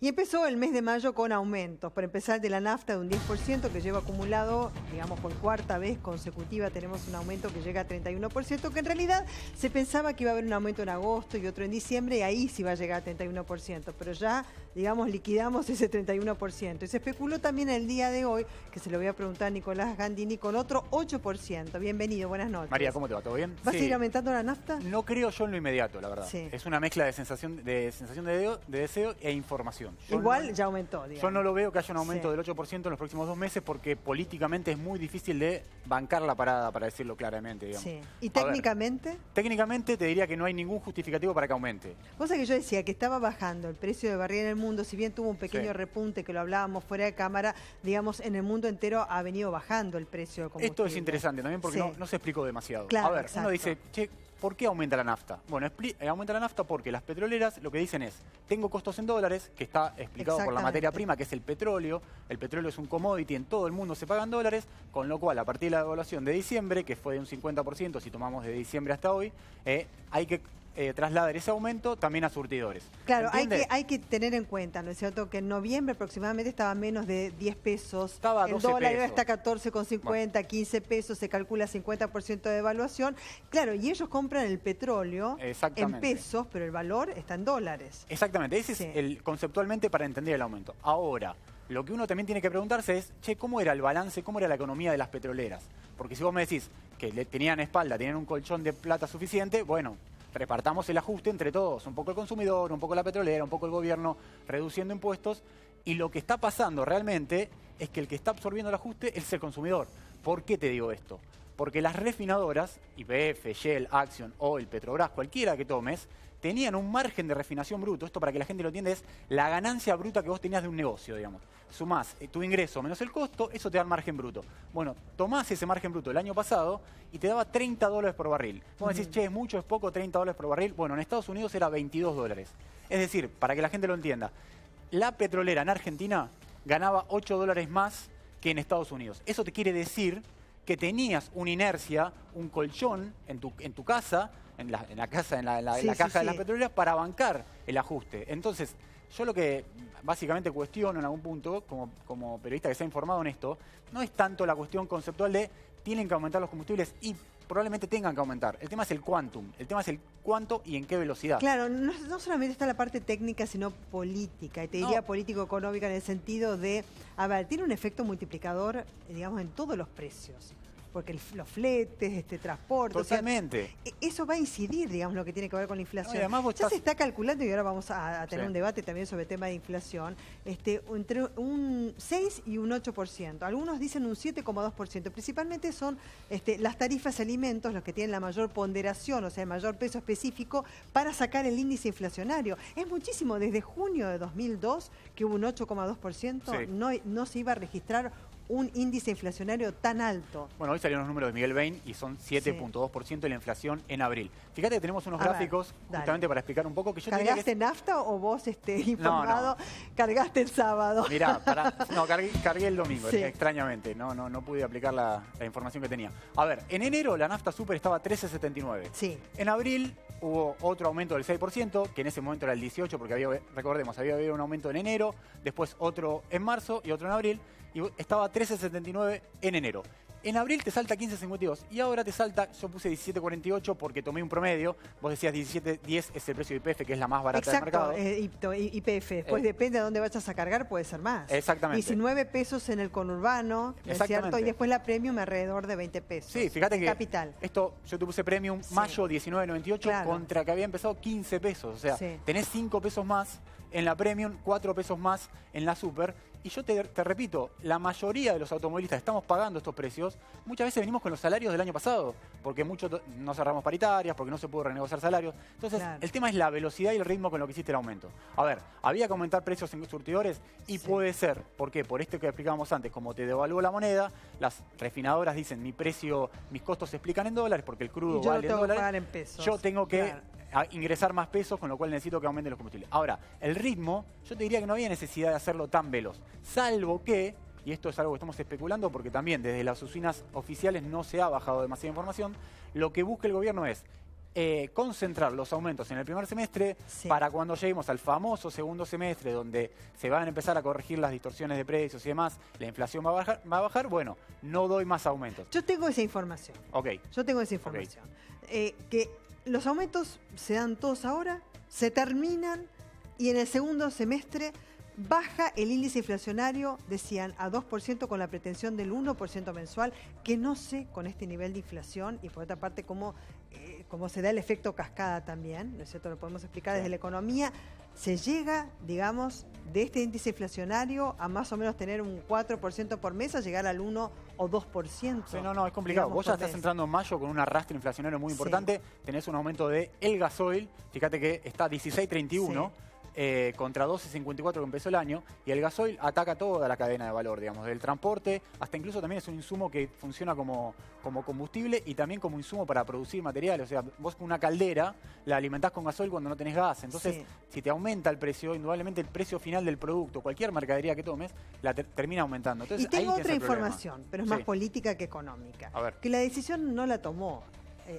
Y empezó el mes de mayo con aumentos. Para empezar, de la nafta de un 10% que lleva acumulado, digamos, por cuarta vez consecutiva tenemos un aumento que llega a 31%, que en realidad se pensaba que iba a haber un aumento en agosto y otro en diciembre, y ahí sí va a llegar a 31%, pero ya, digamos, liquidamos ese 31%. Y se especuló también el día de hoy, que se lo voy a preguntar a Nicolás Gandini, con otro 8%. Bienvenido, buenas noches. María, ¿cómo te va? ¿Todo bien? ¿Vas a ir aumentando la nafta? No creo yo en lo inmediato, la verdad. Sí. Es una mezcla de sensación de deseo e información. Igual ya aumentó, digamos. Yo no lo veo que haya un aumento Sí. del 8% en los próximos 2 meses porque políticamente es muy difícil de bancar la parada, para decirlo claramente, digamos. Sí. ¿Y A ver, técnicamente? técnicamente te diría que no hay ningún justificativo para que aumente. Vos sabés que yo decía que estaba bajando el precio de barril en el mundo, si bien tuvo un pequeño Sí. repunte que lo hablábamos fuera de cámara, digamos, en el mundo entero ha venido bajando el precio del combustible. Esto es interesante también porque Sí. no se explicó demasiado. Claro, A ver, exacto. uno dice, che, ¿por qué aumenta la nafta? Bueno, aumenta la nafta porque las petroleras lo que dicen es, tengo costos en dólares, que está explicado por la materia Exactamente. prima, que es el petróleo. El petróleo es un commodity, en todo el mundo se pagan dólares, con lo cual a partir de la devaluación de diciembre, que fue de un 50% si tomamos de diciembre hasta hoy, hay que trasladar ese aumento también a surtidores. Claro, ¿Entiende? hay que tener en cuenta, ¿no es cierto?, que en noviembre aproximadamente estaba menos de 10 pesos. Estaba a el 12 dólar pesos. está a 14,50, 15 pesos, se calcula 50% de devaluación. Claro, y ellos compran el petróleo en Exactamente. pesos, pero el valor está en dólares. Exactamente, ese Sí. es el conceptualmente para entender el aumento. Ahora, lo que uno también tiene que preguntarse es, che, ¿cómo era el balance, cómo era la economía de las petroleras? Porque si vos me decís que le tenían espalda, tenían un colchón de plata suficiente, bueno, repartamos el ajuste entre todos, un poco el consumidor, un poco la petrolera, un poco el gobierno, reduciendo impuestos, y lo que está pasando realmente es que el que está absorbiendo el ajuste es el consumidor. ¿Por qué te digo esto? Porque las refinadoras, YPF, Shell, Axion o el Petrobras, cualquiera que tomes, tenían un margen de refinación bruto. Esto, para que la gente lo entienda, es la ganancia bruta que vos tenías de un negocio, digamos. Sumás tu ingreso menos el costo, eso te da el margen bruto. Bueno, tomás ese margen bruto del año pasado y te daba $30 por barril. Vos decís, che, ¿es mucho, es poco, $30 por barril? Bueno, en Estados Unidos era $22. Es decir, para que la gente lo entienda, la petrolera en Argentina ganaba $8 más que en Estados Unidos. Eso te quiere decir que tenías una inercia, un colchón en tu casa, en la caja de las petroleras, para bancar el ajuste. Entonces, yo lo que básicamente cuestiono en algún punto, como periodista que se ha informado en esto, no es tanto la cuestión conceptual de tienen que aumentar los combustibles y probablemente tengan que aumentar. El tema es el quantum, el tema es el cuánto y en qué velocidad. Claro, no solamente está la parte técnica, sino política, y te diría político-económica, en el sentido de, a ver, tiene un efecto multiplicador, digamos, en todos los precios. Porque los fletes, transporte... Totalmente. O sea, eso va a incidir, digamos, lo que tiene que ver con la inflación. No, y además ya se está calculando, y ahora vamos a tener Sí. un debate también sobre el tema de inflación, entre un 6 y un 8%. Algunos dicen un 7,2%. Principalmente son las tarifas de alimentos los que tienen la mayor ponderación, o sea, el mayor peso específico para sacar el índice inflacionario. Es muchísimo. Desde junio de 2002, que hubo un 8,2%, Sí. no se iba a registrar un índice inflacionario tan alto. Bueno, hoy salieron los números de Miguel Bain y son 7,2% de la inflación en abril. Fíjate que tenemos unos gráficos justamente para explicar un poco que yo te diría que ¿Cargaste nafta o vos informado? Cargaste el sábado. Mirá, cargué el domingo, Sí. extrañamente. No pude aplicar la información que tenía. A ver, en enero la nafta super estaba a 13,79. Sí. En abril hubo otro aumento del 6%, que en ese momento era el 18%, porque recordemos, había habido un aumento en enero, después otro en marzo y otro en abril, y estaba a 13,79 en enero. En abril te salta 15,52 y ahora te salta, yo puse 17,48 porque tomé un promedio. Vos decías 17,10 es el precio de YPF, que es la más barata del mercado. YPF. Después depende de dónde vayas a cargar, puede ser más. Exactamente. 19 pesos en el conurbano, ¿no es cierto? Y después la premium alrededor de 20 pesos. Sí, fíjate que capital. Esto yo te puse premium mayo 19,98 contra que había empezado 15 pesos. O sea, tenés 5 pesos más en la premium, 4 pesos más en la super. Y yo te repito, la mayoría de los automovilistas estamos pagando estos precios. Muchas veces venimos con los salarios del año pasado, porque muchos no cerramos paritarias, porque no se pudo renegociar salarios. Entonces, el tema es la velocidad y el ritmo con lo que hiciste el aumento. A ver, había que aumentar precios en surtidores y puede ser, ¿por qué? Por esto que explicábamos antes, como te devaluó la moneda, las refinadoras dicen mis costos se explican en dólares, porque el crudo vale en dólares. Pagar en pesos. Yo tengo que ingresar más pesos, con lo cual necesito que aumenten los combustibles. Ahora, el ritmo, yo te diría que no había necesidad de hacerlo tan veloz, salvo que, y esto es algo que estamos especulando porque también desde las usinas oficiales no se ha bajado demasiada información, lo que busca el gobierno es concentrar los aumentos en el primer semestre Sí. para cuando lleguemos al famoso segundo semestre, donde se van a empezar a corregir las distorsiones de precios y demás, la inflación va a bajar, bueno, no doy más aumentos. Yo tengo esa información. Ok. Yo tengo esa información. Que los aumentos se dan todos ahora, se terminan y en el segundo semestre baja el índice inflacionario, decían, a 2% con la pretensión del 1% mensual, que no sé con este nivel de inflación y por otra parte cómo se da el efecto cascada también, ¿no es cierto? Lo podemos explicar desde la economía. Se llega, digamos, de este índice inflacionario a más o menos tener un 4% por mes, a llegar al 1 o 2%. Sí, no, es complicado. digamos, Vos ya por estás mes. entrando en mayo con un arrastre inflacionario muy importante. Tenés un aumento de el gasoil. Fíjate que está 16.31 contra 12.54 que empezó el año. Y el gasoil ataca toda la cadena de valor, digamos, del transporte hasta incluso también es un insumo que funciona como combustible y también como insumo para producir materiales. O sea, vos con una caldera la alimentás con gasoil cuando no tenés gas. Entonces, si te aumenta el precio, indudablemente el precio final del producto, cualquier mercadería que tomes, la termina aumentando. Entonces, Y tengo ahí tenés otra el problema. información, pero es más política que económica. A ver. Que la decisión no la tomó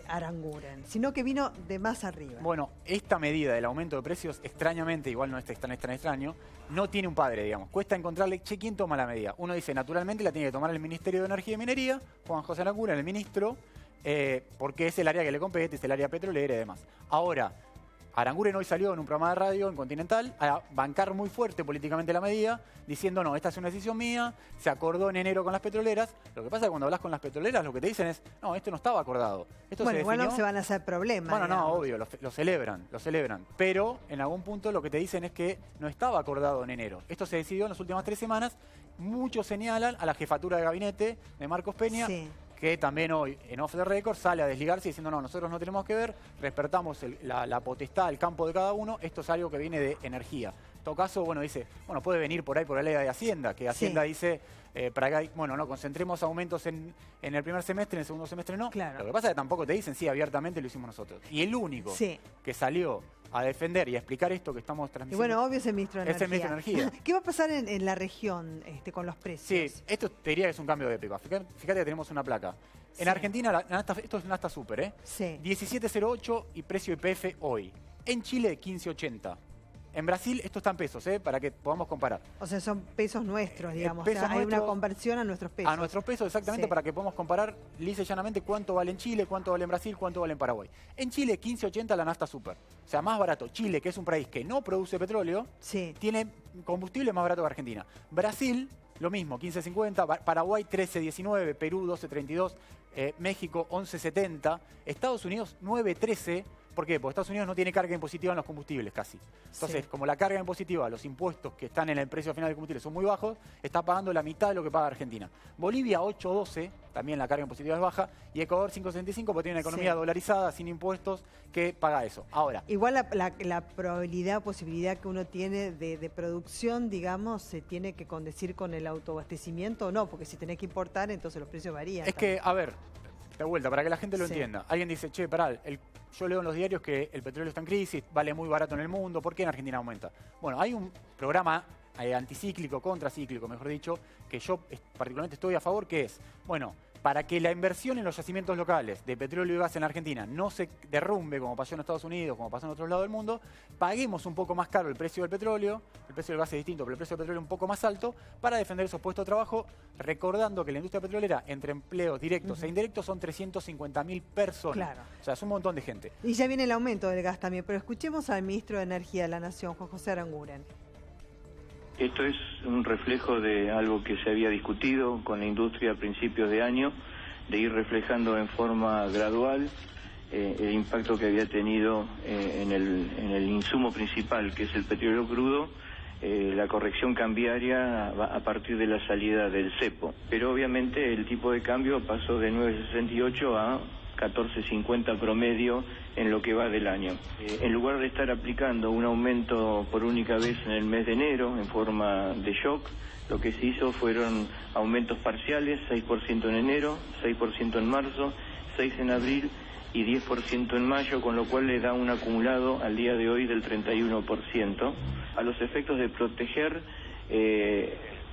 Aranguren, sino que vino de más arriba. Bueno, esta medida del aumento de precios, extrañamente, igual no es tan extraño, no tiene un padre, digamos. Cuesta encontrarle, ¿quién toma la medida? Uno dice, naturalmente la tiene que tomar el Ministerio de Energía y Minería, Juan José Aranguren, el ministro, porque es el área que le compete, es el área petrolera y demás. Ahora, Aranguren hoy salió en un programa de radio en Continental a bancar muy fuerte políticamente la medida, diciendo, no, esta es una decisión mía, se acordó en enero con las petroleras. Lo que pasa es que cuando hablas con las petroleras, lo que te dicen es, no, esto no estaba acordado. Esto bueno, se igual no definió... se van a hacer problemas. Bueno, no, digamos. obvio, lo celebran. Pero en algún punto lo que te dicen es que no estaba acordado en enero. Esto se decidió en las últimas 3 semanas. Muchos señalan a la jefatura de gabinete de Marcos Peña, que también hoy en Off the Record sale a desligarse diciendo, no, nosotros no tenemos que ver, respetamos la potestad, el campo de cada uno, esto es algo que viene de energía. En todo caso, bueno, dice, bueno, puede venir por ahí por la ley de Hacienda, que Hacienda dice, para que, bueno, no, concentremos aumentos en el primer semestre, en el segundo semestre no. Claro. Lo que pasa es que tampoco te dicen, sí, abiertamente lo hicimos nosotros. Y el único que salió a defender y a explicar esto que estamos transmitiendo. Y bueno, obvio es el ministro de Energía. Es el ministro de Energía. ¿Qué va a pasar en la región con los precios? Sí, esto te diría que es un cambio de época. Fíjate que tenemos una placa. En Argentina, esto es nafta super, ¿eh? Sí. 17.08 y precio IPF hoy. En Chile, 15.80. En Brasil, esto está en pesos, para que podamos comparar. O sea, son pesos nuestros, digamos. Pesos o sea, hay una nuestros, conversión a nuestros pesos. A nuestros pesos, exactamente, para que podamos comparar lisa y llanamente cuánto vale en Chile, cuánto vale en Brasil, cuánto vale en Paraguay. En Chile, 15.80 la nafta super. O sea, más barato. Chile, que es un país que no produce petróleo, tiene combustible más barato que Argentina. Brasil, lo mismo, 15.50. Paraguay, 13.19. Perú, 12.32. México, 11.70. Estados Unidos, 9.13. ¿Por qué? Porque Estados Unidos no tiene carga impositiva en los combustibles casi. Entonces, como la carga impositiva, los impuestos que están en el precio final del combustible son muy bajos, está pagando la mitad de lo que paga Argentina. Bolivia 8.12, también la carga impositiva es baja, y Ecuador 5.65 porque tiene una economía dolarizada, sin impuestos, que paga eso. Ahora, igual la probabilidad, posibilidad que uno tiene de producción, digamos, se tiene que condecir con el autoabastecimiento o no, porque si tenés que importar, entonces los precios varían. Es que, a ver, de vuelta, para que la gente lo entienda. Alguien dice, che, pará, yo leo en los diarios que el petróleo está en crisis, vale muy barato en el mundo, ¿por qué en Argentina aumenta? Bueno, hay un programa anticíclico, contracíclico, mejor dicho, que yo particularmente estoy a favor, que es, bueno, para que la inversión en los yacimientos locales de petróleo y gas en Argentina no se derrumbe como pasó en Estados Unidos, como pasó en otros lados del mundo, paguemos un poco más caro el precio del petróleo, el precio del gas es distinto, pero el precio del petróleo un poco más alto, para defender esos puestos de trabajo, recordando que la industria petrolera, entre empleos directos e indirectos, son 350.000 personas. Claro. O sea, es un montón de gente. Y ya viene el aumento del gas también, pero escuchemos al ministro de Energía de la Nación, Juan José Aranguren. Esto es un reflejo de algo que se había discutido con la industria a principios de año, de ir reflejando en forma gradual el impacto que había tenido en el insumo principal, que es el petróleo crudo, la corrección cambiaria a partir de la salida del cepo. Pero obviamente el tipo de cambio pasó de 9.68 a 14.50 promedio en lo que va del año. En lugar de estar aplicando un aumento por única vez en el mes de enero en forma de shock, lo que se hizo fueron aumentos parciales, 6% en enero, 6% en marzo, 6% en abril y 10% en mayo, con lo cual le da un acumulado al día de hoy del 31%. A los efectos de proteger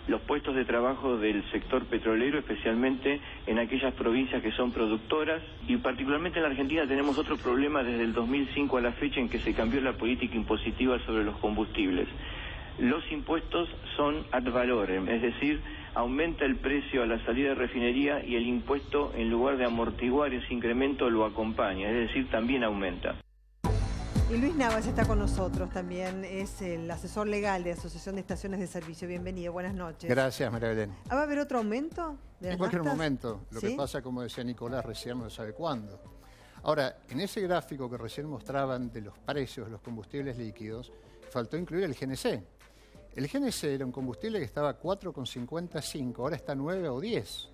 los puestos de trabajo del sector petrolero, especialmente en aquellas provincias que son productoras, y particularmente en la Argentina tenemos otro problema desde el 2005 a la fecha en que se cambió la política impositiva sobre los combustibles. Los impuestos son ad valorem, es decir, aumenta el precio a la salida de refinería y el impuesto, en lugar de amortiguar ese incremento, lo acompaña, es decir, también aumenta. Y Luis Navas está con nosotros también, es el asesor legal de Asociación de Estaciones de Servicio. Bienvenido, buenas noches. Gracias, María Belén. ¿Va a haber otro aumento de las En cualquier naftas? momento. Lo ¿Sí? que pasa, como decía Nicolás recién, no sabe cuándo. Ahora, en ese gráfico que recién mostraban de los precios de los combustibles líquidos, faltó incluir el GNC. El GNC era un combustible que estaba a 4,55, ahora está a 9 o 10.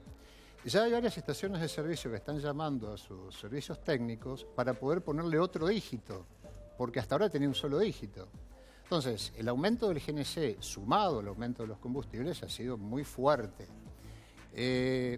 Ya hay varias estaciones de servicio que están llamando a sus servicios técnicos para poder ponerle otro dígito, porque hasta ahora tenía un solo dígito. Entonces, el aumento del GNC sumado al aumento de los combustibles ha sido muy fuerte.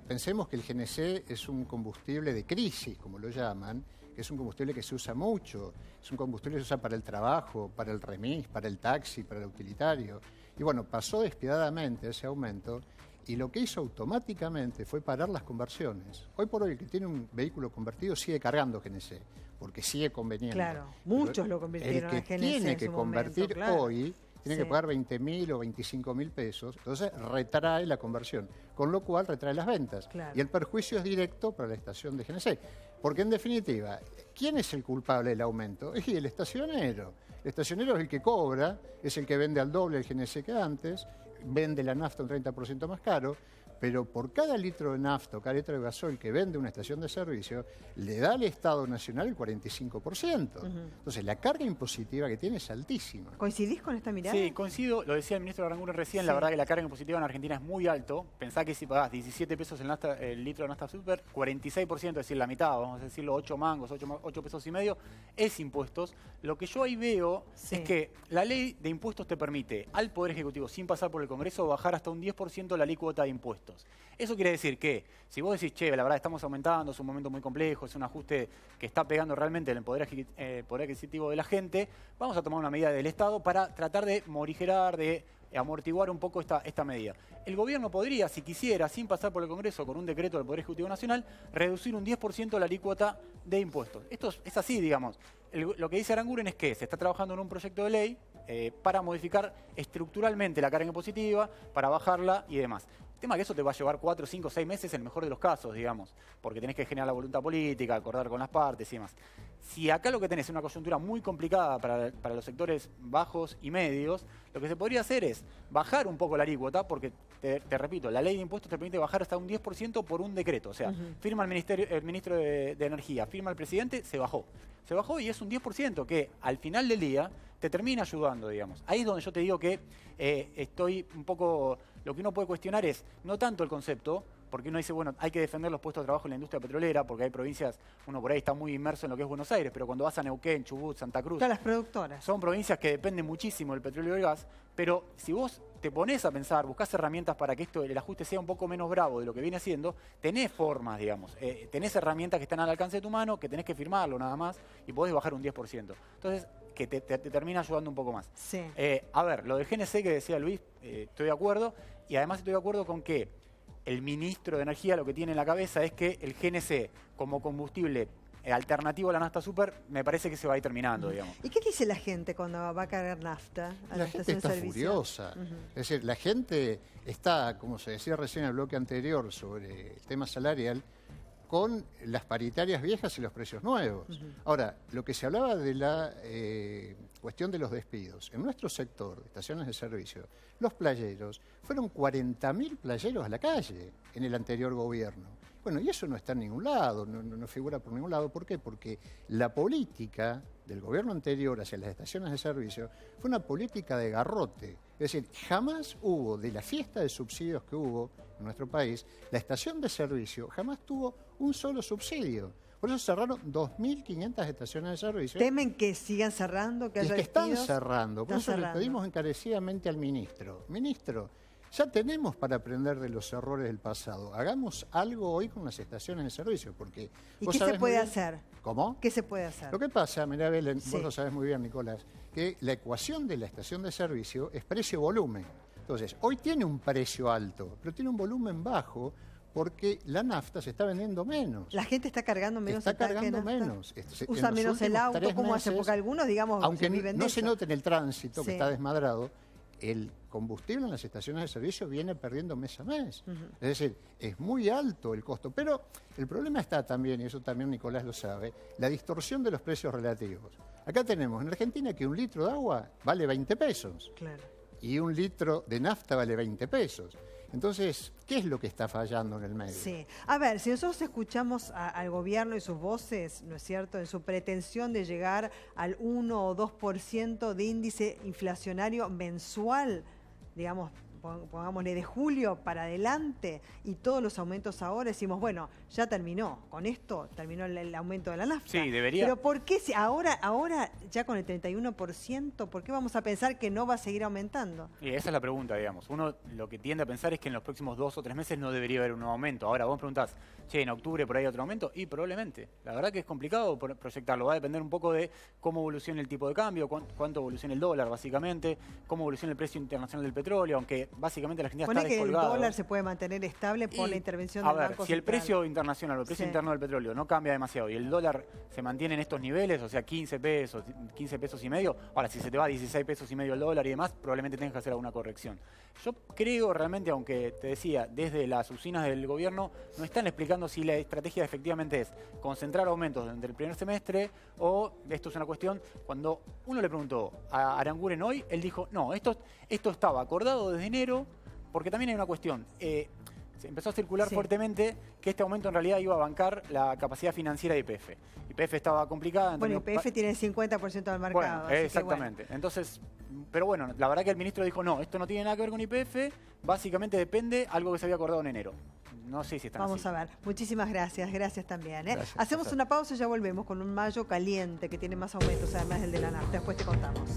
Pensemos que el GNC es un combustible de crisis, como lo llaman, que es un combustible que se usa mucho, es un combustible que se usa para el trabajo, para el remis, para el taxi, para el utilitario. Y bueno, pasó despiadadamente ese aumento y lo que hizo automáticamente fue parar las conversiones. Hoy por hoy el que tiene un vehículo convertido sigue cargando GNC, porque sigue conveniente. Claro, muchos lo convirtieron el que a GNC tiene en que su convertir momento, claro. hoy tiene Sí. que pagar 20.000 o 25.000 pesos, entonces retrae la conversión, con lo cual retrae las ventas. Claro. Y el perjuicio es directo para la estación de GNC. Porque en definitiva, ¿quién es el culpable del aumento? Es el estacionero. El estacionero es el que cobra, es el que vende al doble el GNC que antes, vende la nafta un 30% más caro, pero por cada litro de nafta o cada litro de gasoil que vende una estación de servicio, le da al Estado Nacional el 45%. Entonces, la carga impositiva que tiene es altísima. ¿Coincidís con esta mirada? Sí, coincido, lo decía el ministro Aranguren recién, Sí. la verdad que la carga impositiva en Argentina es muy alto. Pensá que si pagás 17 pesos el litro de nafta super, 46%, es decir, la mitad, vamos a decirlo, 8 mangos, 8 pesos y medio, es impuestos. Lo que yo ahí veo Sí. es que la ley de impuestos te permite al Poder Ejecutivo, sin pasar por el Congreso, bajar hasta un 10% la alícuota de impuestos. Eso quiere decir que, si vos decís, che, la verdad estamos aumentando, es un momento muy complejo, es un ajuste que está pegando realmente en el poder adquisitivo de la gente, vamos a tomar una medida del Estado para tratar de morigerar, de amortiguar un poco esta medida. El gobierno podría, si quisiera, sin pasar por el Congreso, con un decreto del Poder Ejecutivo Nacional, reducir un 10% la alícuota de impuestos. Esto es así, digamos. Lo que dice Aranguren es que se está trabajando en un proyecto de ley para modificar estructuralmente la carga impositiva, para bajarla y demás. El tema es que eso te va a llevar 4, 5, 6 meses en el mejor de los casos, digamos, porque tenés que generar la voluntad política, acordar con las partes y demás. Si acá lo que tenés es una coyuntura muy complicada para los sectores bajos y medios, lo que se podría hacer es bajar un poco la alícuota, porque, te repito, la ley de impuestos te permite bajar hasta un 10% por un decreto. O sea, firma el ministro de Energía, firma el presidente, se bajó. Se bajó y es un 10% que al final del día te termina ayudando, digamos. Ahí es donde yo te digo que estoy un poco... Lo que uno puede cuestionar es no tanto el concepto, porque uno dice, bueno, hay que defender los puestos de trabajo en la industria petrolera, porque hay provincias, uno por ahí está muy inmerso en lo que es Buenos Aires, pero cuando vas a Neuquén, Chubut, Santa Cruz, Todas las productoras. son provincias que dependen muchísimo del petróleo y del gas, pero si vos te pones a pensar, buscás herramientas para que el ajuste sea un poco menos bravo de lo que viene haciendo, tenés formas, digamos, tenés herramientas que están al alcance de tu mano, que tenés que firmarlo nada más, y podés bajar un 10%. Entonces, que te termina ayudando un poco más. Sí. A ver, lo de GNC que decía Luis, estoy de acuerdo, y además estoy de acuerdo con que el ministro de Energía lo que tiene en la cabeza es que el GNC como combustible alternativo a la nafta super, me parece que se va a ir terminando, digamos. ¿Y qué dice la gente cuando va a cargar nafta a la La gente estación de está servicio? furiosa. Es decir, la gente está, como se decía recién en el bloque anterior sobre el tema salarial, con las paritarias viejas y los precios nuevos. Ahora, lo que se hablaba de la cuestión de los despidos. En nuestro sector, de estaciones de servicio, los playeros, fueron 40.000 playeros a la calle en el anterior gobierno. Bueno, y eso no está en ningún lado, no figura por ningún lado. ¿Por qué? Porque la política del gobierno anterior hacia las estaciones de servicio fue una política de garrote. Es decir, jamás hubo, de la fiesta de subsidios que hubo en nuestro país, la estación de servicio jamás tuvo un solo subsidio. Por eso cerraron 2.500 estaciones de servicio. ¿Temen que sigan cerrando, que Y es haya que están despidos? cerrando. Por Están eso le cerrando. pedimos encarecidamente al ministro. Ministro, ya tenemos para aprender de los errores del pasado. Hagamos algo hoy con las estaciones de servicio, porque... ¿Y vos qué se sabés puede muy bien- hacer? ¿Cómo? ¿Qué se puede hacer? Lo que pasa, mirá, Belén, Sí. vos lo sabés muy bien, Nicolás, que la ecuación de la estación de servicio es precio-volumen. Entonces, hoy tiene un precio alto, pero tiene un volumen bajo porque la nafta se está vendiendo menos. La gente está cargando menos. Está cargando menos. Usa menos el auto, ¿cómo hace? Porque algunos, digamos, aunque viven no de se eso. note en el tránsito, Sí. que está desmadrado, el combustible en las estaciones de servicio viene perdiendo mes a mes. Es decir, es muy alto el costo. Pero el problema está también, y eso también Nicolás lo sabe, la distorsión de los precios relativos. Acá tenemos en Argentina que un litro de agua vale 20 pesos. Claro. Y un litro de nafta vale 20 pesos. Entonces, ¿qué es lo que está fallando en el medio? Sí. A ver, si nosotros escuchamos al gobierno y sus voces, ¿no es cierto?, en su pretensión de llegar al 1 o 2% de índice inflacionario mensual, digamos, pongámosle de julio para adelante, y todos los aumentos ahora, decimos, bueno, ya terminó, con esto terminó el aumento de la nafta. Sí, debería. Pero ¿por qué si ahora ya con el 31%, por qué vamos a pensar que no va a seguir aumentando? Y esa es la pregunta, digamos. Uno lo que tiende a pensar es que en los próximos 2 o 3 meses no debería haber un nuevo aumento. Ahora vos preguntás, che, en octubre por ahí otro aumento, y probablemente. La verdad que es complicado proyectarlo. Va a depender un poco de cómo evolucione el tipo de cambio, cuánto evolucione el dólar, básicamente, cómo evolucione el precio internacional del petróleo, aunque básicamente la Argentina Pone está que el descolgada. dólar se puede mantener estable por la intervención A del ver, Banco si el Central. precio internacional o el precio Sí. interno del petróleo no cambia demasiado y el dólar se mantiene en estos niveles, o sea, 15 pesos y medio, ahora si se te va a 16 pesos y medio el dólar y demás, probablemente tengas que hacer alguna corrección. Yo creo realmente, aunque te decía, desde las oficinas del gobierno no están explicando si la estrategia efectivamente es concentrar aumentos durante el primer semestre o esto es una cuestión, cuando uno le preguntó a Aranguren hoy, él dijo, no, esto estaba acordado desde enero, porque también hay una cuestión. Se empezó a circular Sí. fuertemente que este aumento en realidad iba a bancar la capacidad financiera de YPF. YPF estaba complicada. Bueno, entonces YPF tiene el 50% del mercado. Bueno, así que exactamente. Entonces, pero bueno, la verdad que el ministro dijo, no, esto no tiene nada que ver con YPF, básicamente depende algo que se había acordado en enero. No sé si están Vamos así. a ver. Muchísimas gracias. Gracias también. Gracias, Hacemos César. una pausa y ya volvemos con un mayo caliente que tiene más aumentos, además del de la nafta. Después te contamos.